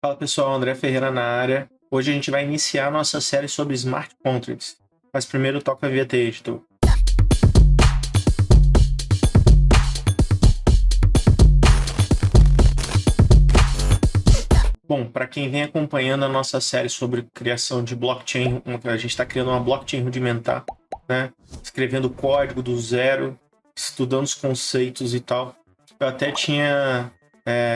Fala pessoal, André Ferreira na área. Hoje a gente vai iniciar nossa série sobre Smart Contracts. Mas primeiro toca a vinheta aí, editor. Bom, para quem vem acompanhando a nossa série sobre criação de blockchain, a gente está criando uma blockchain rudimentar, né? Escrevendo código do zero, estudando os conceitos e tal. Eu até tinha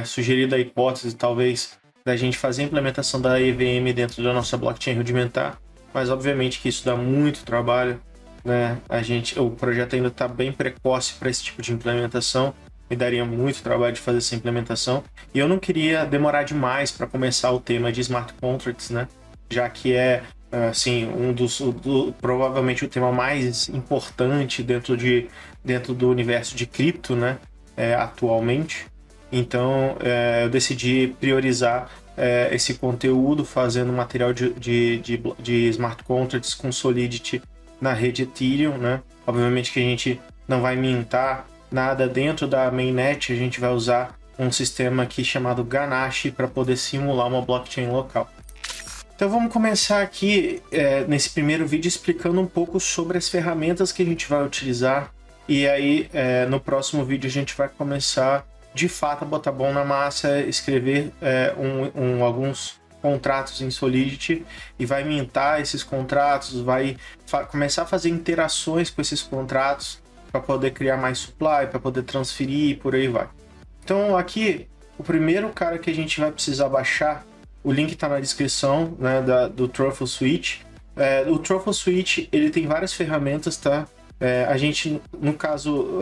sugerido a hipótese, talvez, da gente fazer a implementação da EVM dentro da nossa blockchain rudimentar, mas obviamente que isso dá muito trabalho, né? O projeto ainda está bem precoce para esse tipo de implementação, me daria muito trabalho de fazer essa implementação, e eu não queria demorar demais para começar o tema de Smart Contracts, né? Já que é assim, provavelmente o tema mais importante dentro do universo de cripto, né? Atualmente. Então eu decidi priorizar esse conteúdo fazendo material de Smart Contracts com Solidity na rede Ethereum, né? Obviamente que a gente não vai mintar nada dentro da mainnet, a gente vai usar um sistema aqui chamado Ganache para poder simular uma blockchain local. Então vamos começar aqui nesse primeiro vídeo explicando um pouco sobre as ferramentas que a gente vai utilizar, e aí no próximo vídeo a gente vai começar de fato a botar bom na massa, escrever alguns contratos em Solidity e vai mintar esses contratos, vai começar a fazer interações com esses contratos para poder criar mais supply, para poder transferir e por aí vai. Então aqui, o primeiro cara que a gente vai precisar baixar, o link está na descrição, né, do Truffle Switch. O Truffle Switch, ele tem várias ferramentas, tá? A gente, no caso,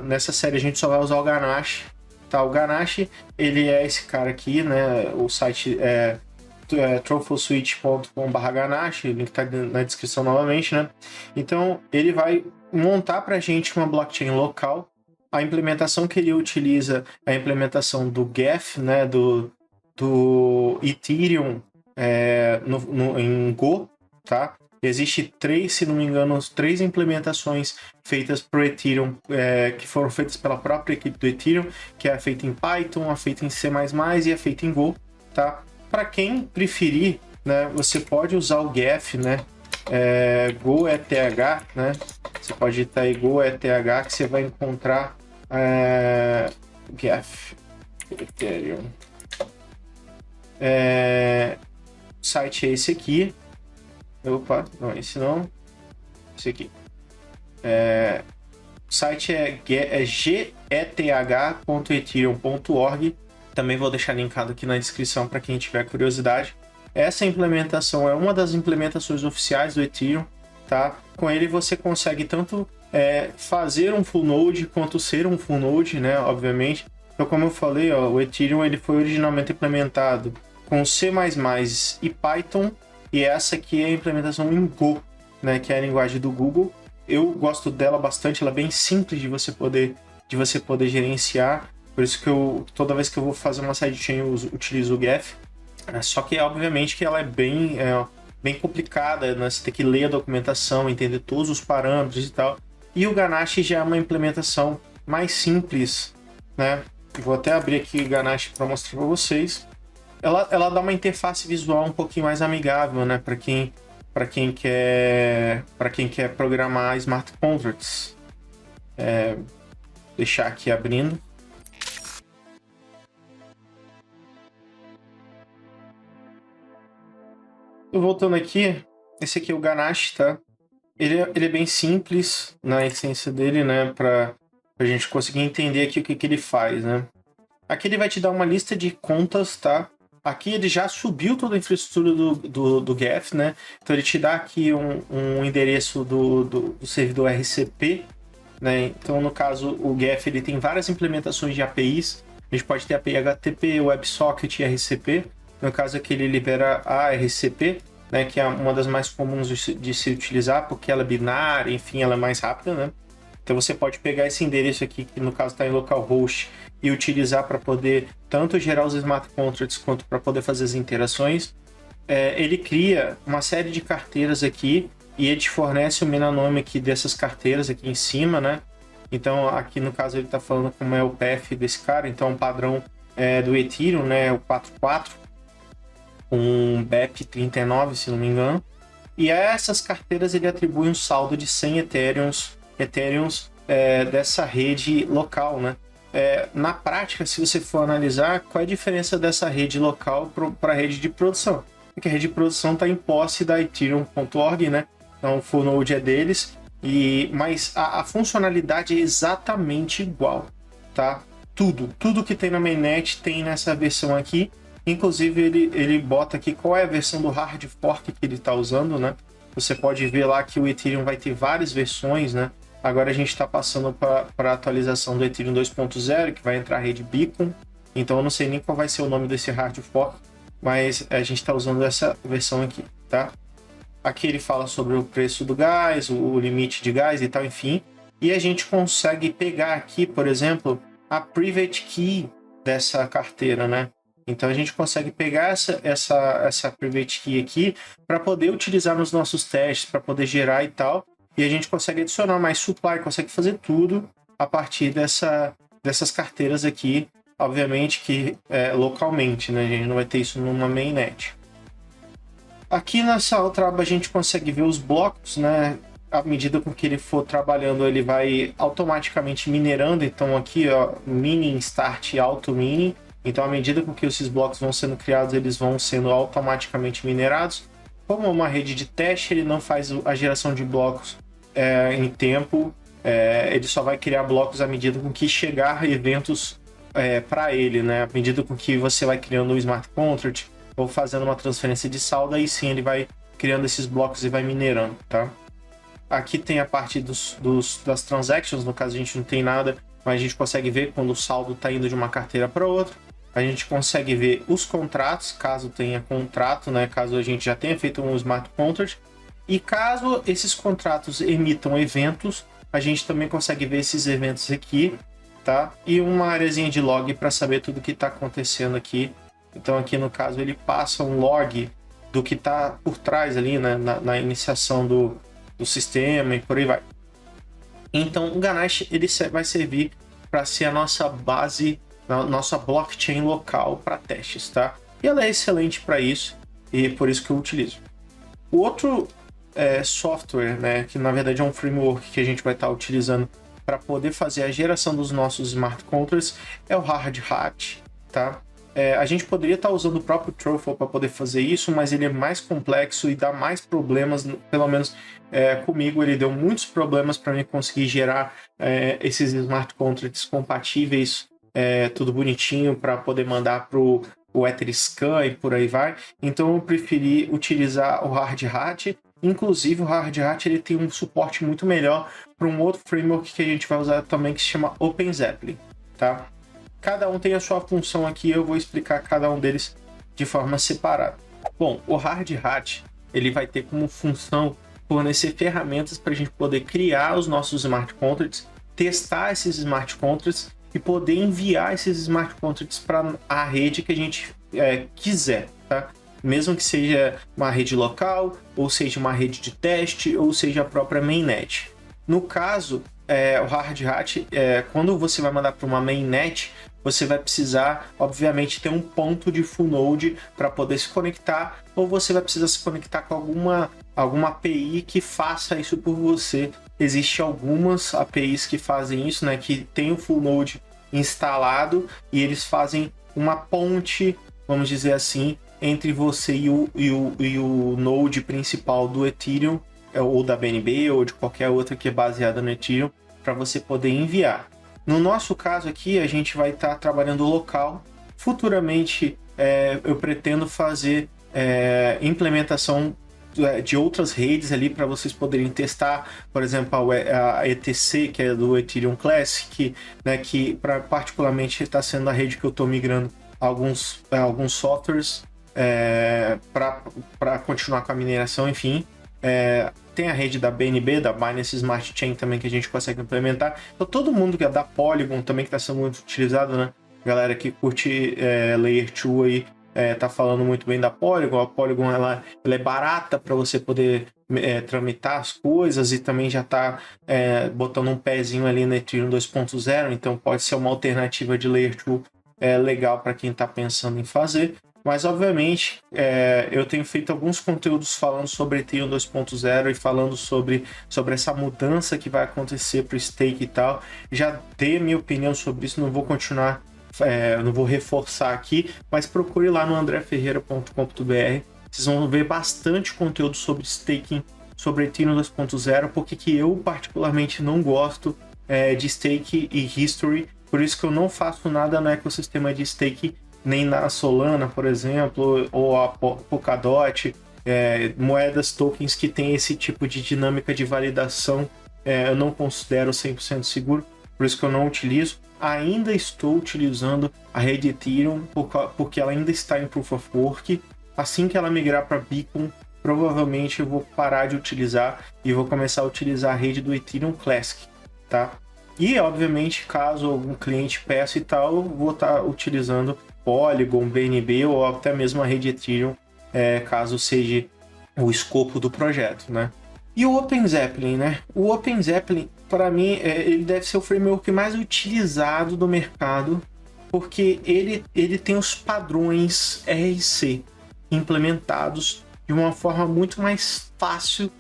nessa série a gente só vai usar o Ganache, tá? O Ganache, ele é esse cara aqui, né? O site é truffleswitch.com/Ganache, o link está na descrição novamente, né? Então, ele vai montar para a gente uma blockchain local. A implementação que ele utiliza é a implementação do Geth, né? Do Ethereum em Go, tá? Existe se não me engano, três implementações feitas para o Ethereum, que foram feitas pela própria equipe do Ethereum, que é feita em Python, a feita em C++ e a feita em Go, tá? Para quem preferir, né, você pode usar o Geth, né? GoETH, né? Você pode digitar aí GoETH, que você vai encontrar Geth Ethereum. O site é esse aqui. Opa, não, esse não. Esse aqui. O site é geth.ethereum.org. Também vou deixar linkado aqui na descrição para quem tiver curiosidade. Essa implementação é uma das implementações oficiais do Ethereum, tá? Com ele você consegue tanto fazer um full node quanto ser um full node, né? Obviamente. Então, como eu falei, o Ethereum ele foi originalmente implementado com C++ e Python, e essa aqui é a implementação em Go, né? Que é a linguagem do Google. Eu gosto dela bastante, ela é bem simples de você poder gerenciar. Por isso que toda vez que eu vou fazer uma sidechain eu utilizo o Geth. Só que obviamente que ela é bem complicada, né? Você tem que ler a documentação, entender todos os parâmetros e tal. E o Ganache já é uma implementação mais simples, né? Vou até abrir aqui o Ganache para mostrar para vocês. Ela dá uma interface visual um pouquinho mais amigável, né? Para quem quer programar Smart Contracts. Deixar aqui abrindo. Voltando aqui, esse aqui é o Ganache, tá? Ele é bem simples na essência dele, né? Pra gente conseguir entender aqui o que ele faz, né? Aqui ele vai te dar uma lista de contas, tá? Aqui ele já subiu toda a infraestrutura do Geth, né? Então ele te dá aqui um endereço do servidor RCP, né? Então no caso o Geth ele tem várias implementações de APIs. A gente pode ter API HTTP, WebSocket e RCP. No caso aqui ele libera a RCP, né, que é uma das mais comuns de se utilizar, porque ela é binária, enfim, ela é mais rápida, né? Então você pode pegar esse endereço aqui, que no caso está em localhost, e utilizar para poder tanto gerar os smart contracts quanto para poder fazer as interações. Ele cria uma série de carteiras aqui e ele te fornece o metanome aqui dessas carteiras aqui em cima, né? Então aqui no caso ele está falando como é o path desse cara, então o padrão do Ethereum, né, o 44. com BEP39, se não me engano. E a essas carteiras ele atribui um saldo de 100 Ethereums dessa rede local, né? Na prática, se você for analisar, qual é a diferença dessa rede local para a rede de produção? Porque a rede de produção está em posse da Ethereum.org, né? Então o full node é deles, mas a funcionalidade é exatamente igual, tá? Tudo que tem na mainnet tem nessa versão aqui. Inclusive ele bota aqui qual é a versão do hard fork que ele está usando, né? Você pode ver lá que o Ethereum vai ter várias versões, né? Agora a gente está passando para a atualização do Ethereum 2.0, que vai entrar a rede Beacon. Então eu não sei nem qual vai ser o nome desse hard fork, mas a gente está usando essa versão aqui, tá? Aqui ele fala sobre o preço do gás, o limite de gás e tal, enfim. E a gente consegue pegar aqui, por exemplo, a private key dessa carteira, né? Então a gente consegue pegar essa private key aqui para poder utilizar nos nossos testes, para poder gerar e tal. E a gente consegue adicionar mais supply, consegue fazer tudo a partir dessas carteiras aqui. Obviamente que localmente, né? A gente não vai ter isso numa mainnet. Aqui nessa outra aba a gente consegue ver os blocos, né? À medida com que ele for trabalhando, ele vai automaticamente minerando. Então aqui, ó, mining, start, auto mining. Então, à medida com que esses blocos vão sendo criados, eles vão sendo automaticamente minerados. Como é uma rede de teste, ele não faz a geração de blocos em tempo. Ele só vai criar blocos à medida com que chegar eventos para ele, né? À medida com que você vai criando um smart contract ou fazendo uma transferência de saldo, aí sim ele vai criando esses blocos e vai minerando, tá? Aqui tem a parte das transactions, no caso a gente não tem nada, mas a gente consegue ver quando o saldo está indo de uma carteira para outra. A gente consegue ver os contratos, caso tenha contrato, né? Caso a gente já tenha feito um smart contract. E caso esses contratos emitam eventos, a gente também consegue ver esses eventos aqui, tá? E uma areazinha de log para saber tudo que está acontecendo aqui. Então aqui no caso ele passa um log do que está por trás ali, né? Na iniciação do sistema e por aí vai. Então o Ganache ele vai servir para ser a nossa base, a nossa blockchain local para testes, tá? E ela é excelente para isso e por isso que eu utilizo. O outro software, né, que na verdade é um framework que a gente vai estar utilizando para poder fazer a geração dos nossos smart contracts é o Hardhat, tá? A gente poderia estar usando o próprio Truffle para poder fazer isso, mas ele é mais complexo e dá mais problemas, pelo menos comigo ele deu muitos problemas para mim conseguir gerar esses smart contracts compatíveis, tudo bonitinho para poder mandar para o Etherscan e por aí vai. Então eu preferi utilizar o Hardhat. Inclusive o Hardhat ele tem um suporte muito melhor para um outro framework que a gente vai usar também que se chama OpenZeppelin, tá? Cada um tem a sua função aqui, eu vou explicar cada um deles de forma separada. Bom, o Hardhat ele vai ter como função fornecer ferramentas para a gente poder criar os nossos smart contracts, testar esses smart contracts e poder enviar esses smart contracts para a rede que a gente quiser, tá? Mesmo que seja uma rede local, ou seja uma rede de teste, ou seja a própria mainnet. No caso, o Hardhat, quando você vai mandar para uma mainnet, você vai precisar, obviamente, ter um ponto de full node para poder se conectar, ou você vai precisar se conectar com alguma API que faça isso por você. Existem algumas APIs que fazem isso, né, que tem o full node instalado e eles fazem uma ponte, vamos dizer assim, entre você e o node principal do Ethereum, ou da BNB, ou de qualquer outra que é baseada no Ethereum, para você poder enviar. No nosso caso aqui, a gente vai estar trabalhando local. Futuramente, eu pretendo fazer implementação de outras redes ali para vocês poderem testar, por exemplo, a ETC, que é do Ethereum Classic, né, que particularmente está sendo a rede que eu estou migrando alguns softwares para continuar com a mineração, enfim. Tem a rede da BNB, da Binance Smart Chain também, que a gente consegue implementar. Então todo mundo que é da Polygon também, que está sendo muito utilizado, né? Galera que curte Layer 2 aí, tá falando muito bem da Polygon. A Polygon ela é barata para você poder tramitar as coisas e também já está botando um pezinho ali no Ethereum 2.0, então pode ser uma alternativa de Layer 2 legal para quem está pensando em fazer. Mas, obviamente, eu tenho feito alguns conteúdos falando sobre Ethereum 2.0 e falando sobre essa mudança que vai acontecer para o stake e tal. Já dei a minha opinião sobre isso, não vou continuar, não vou reforçar aqui, mas procure lá no andreferreira.com.br. Vocês vão ver bastante conteúdo sobre staking, sobre Ethereum 2.0, porque que eu particularmente não gosto de stake e history, por isso que eu não faço nada no ecossistema de stake, nem na Solana, por exemplo, ou a Polkadot, moedas, tokens que tem esse tipo de dinâmica de validação, eu não considero 100% seguro, por isso que eu não utilizo. Ainda estou utilizando a rede Ethereum, porque ela ainda está em Proof of Work. Assim que ela migrar para Beacon, provavelmente eu vou parar de utilizar e vou começar a utilizar a rede do Ethereum Classic, tá? E, obviamente, caso algum cliente peça e tal, eu vou estar utilizando Polygon, BNB ou até mesmo a rede Ethereum, caso seja o escopo do projeto, né? E o OpenZeppelin, né? O OpenZeppelin, para mim, ele deve ser o framework mais utilizado do mercado, porque ele tem os padrões RC implementados de uma forma muito mais fácil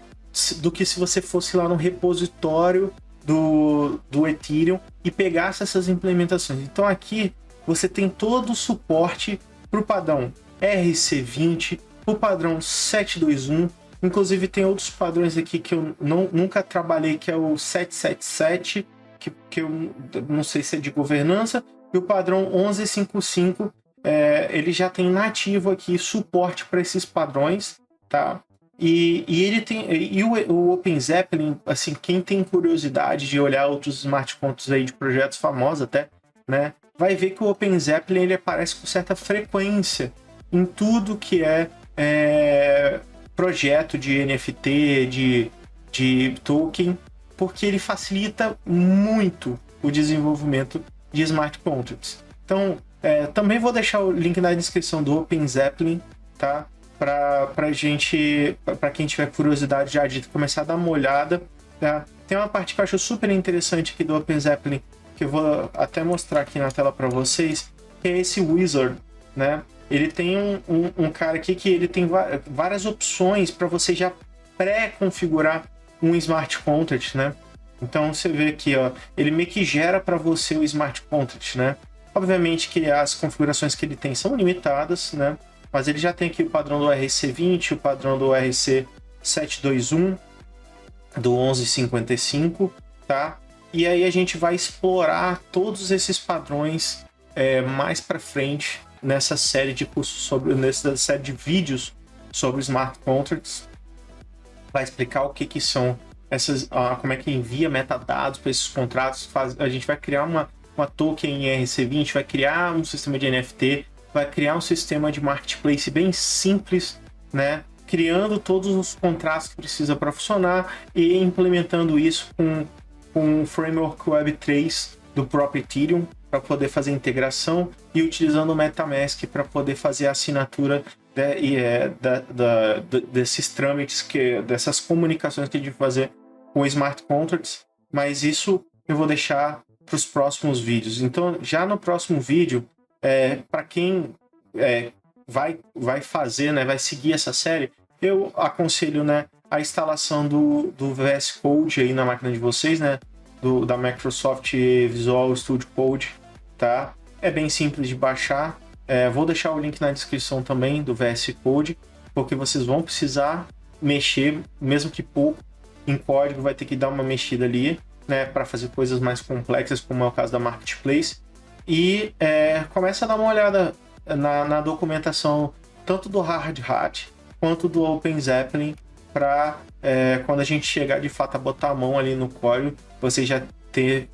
do que se você fosse lá no repositório do Ethereum e pegasse essas implementações. Então aqui você tem todo o suporte para o padrão RC20, o padrão 721, inclusive tem outros padrões aqui que eu nunca trabalhei, que é o 777, que eu não sei se é de governança, e o padrão 1155, ele já tem nativo aqui suporte para esses padrões, tá? E ele tem, e o OpenZeppelin, assim, quem tem curiosidade de olhar outros smart contracts aí de projetos famosos até, né, vai ver que o OpenZeppelin ele aparece com certa frequência em tudo que projeto de NFT, de token, porque ele facilita muito o desenvolvimento de smart contracts. Então, também vou deixar o link na descrição do OpenZeppelin, tá? Para quem tiver curiosidade já de começar a dar uma olhada, tá? Tem uma parte que eu acho super interessante aqui do OpenZeppelin, que eu vou até mostrar aqui na tela para vocês, que é esse Wizard, né? Ele tem um cara aqui que ele tem várias opções para você já pré-configurar um smart contract, né? Então você vê aqui, ó, ele meio que gera para você o smart contract, né? Obviamente que as configurações que ele tem são limitadas, né? Mas ele já tem aqui o padrão do RC20, o padrão do RC721, do 1155, tá? E aí a gente vai explorar todos esses padrões mais para frente nessa série de cursos nessa série de vídeos sobre smart contracts. Vai explicar o que são essas, como é que envia metadados para esses contratos. A gente vai criar uma token em RC20, vai criar um sistema de NFT, vai criar um sistema de marketplace bem simples, né? Criando todos os contratos que precisa para funcionar e implementando isso com o framework Web3 do próprio Ethereum para poder fazer integração e utilizando o MetaMask para poder fazer a assinatura desses trâmites, dessas comunicações que a gente vai fazer com smart contracts. Mas isso eu vou deixar para os próximos vídeos. Então, já no próximo vídeo, para quem vai fazer, né, vai seguir essa série, eu aconselho, né, a instalação do VS Code aí na máquina de vocês, né, da Microsoft Visual Studio Code, tá? É bem simples de baixar. Vou deixar o link na descrição também do VS Code, porque vocês vão precisar mexer, mesmo que pouco, em código, vai ter que dar uma mexida ali, né, para fazer coisas mais complexas, como é o caso da Marketplace. E começa a dar uma olhada na documentação tanto do Hard Hat quanto do OpenZeppelin, para quando a gente chegar de fato a botar a mão ali no código, você já ter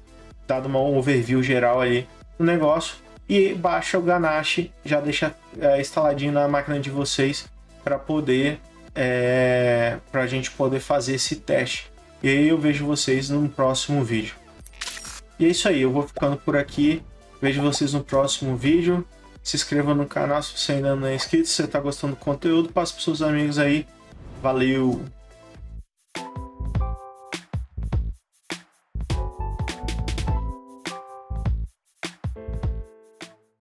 dado uma overview geral ali no negócio, e baixa o Ganache, já deixa instaladinho na máquina de vocês para poder para a gente poder fazer esse teste. E aí eu vejo vocês no próximo vídeo. E é isso aí, eu vou ficando por aqui. Vejo vocês no próximo vídeo. Se inscreva no canal se você ainda não é inscrito. Se você está gostando do conteúdo, passe para seus amigos aí. Valeu!